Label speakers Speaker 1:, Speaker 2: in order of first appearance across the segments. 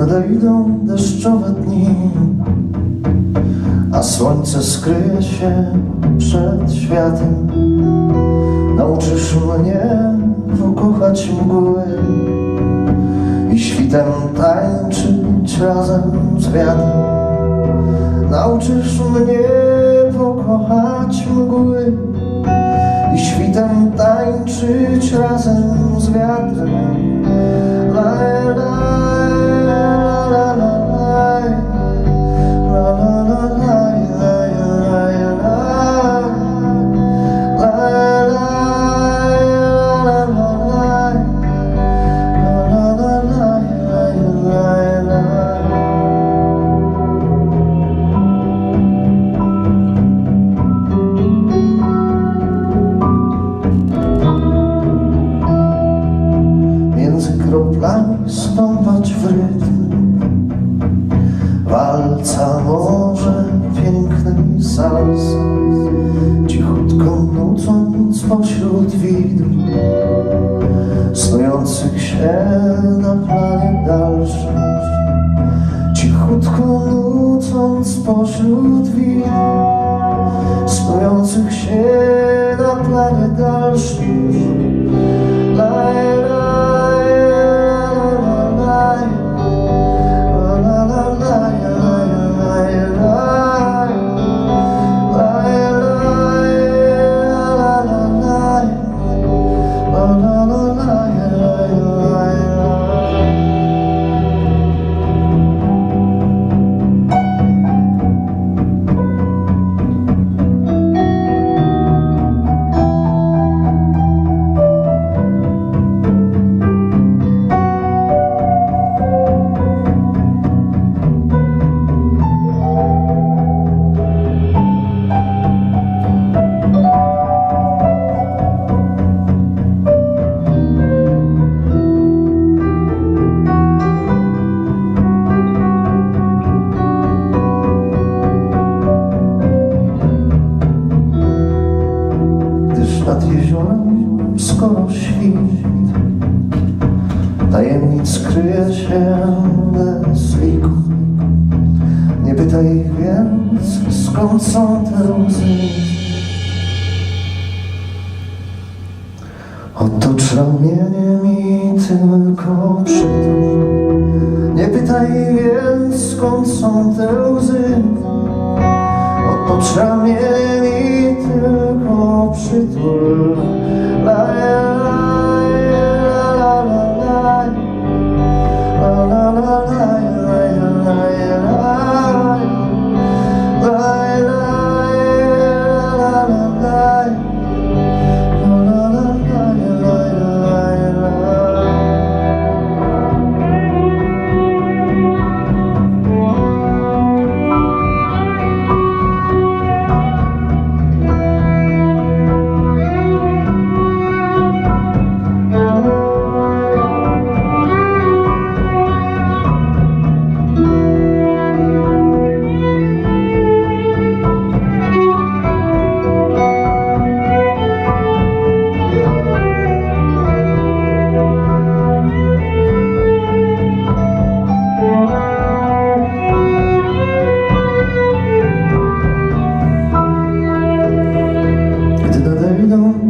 Speaker 1: nadejdą deszczowe dni, a słońce skryje się przed światem, nauczysz mnie pokochać mgły i świtem tańczyć razem z wiatrem. Nauczysz mnie pokochać mgły i świtem tańczyć razem z wiatrem. Kroplami stąpać w rytm walca może pięknej salsy, cichutko nucąc pośród widm snujących się na planie dalszym, cichutko nucąc pośród widm snujących się na planie dalszym. Nad jeziorem skoro świt tajemnic kryje się bez liku. Nie pytaj więc, skąd są te łzy. Otocz ramieniem i tylko przytul. Nie pytaj więc, skąd są te łzy. Otocz ramieniem i tylko przytul.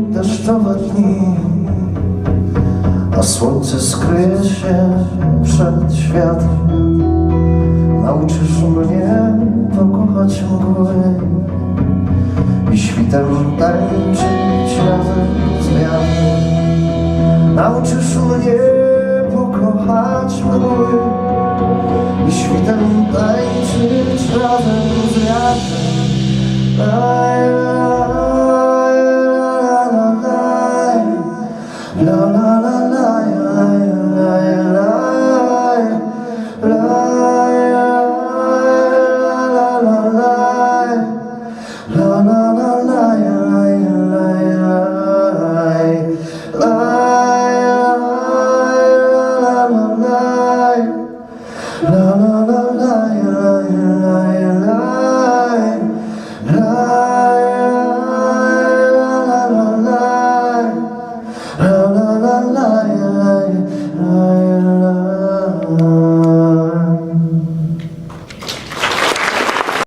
Speaker 1: Deszczowe dni, a słońce skryje się przed światem, nauczysz mnie pokochać mgły i świtem tańczyć razem z wiatrem. Nauczysz mnie pokochać mgły i świtem tańczyć razem z wiatrem. La la la la la.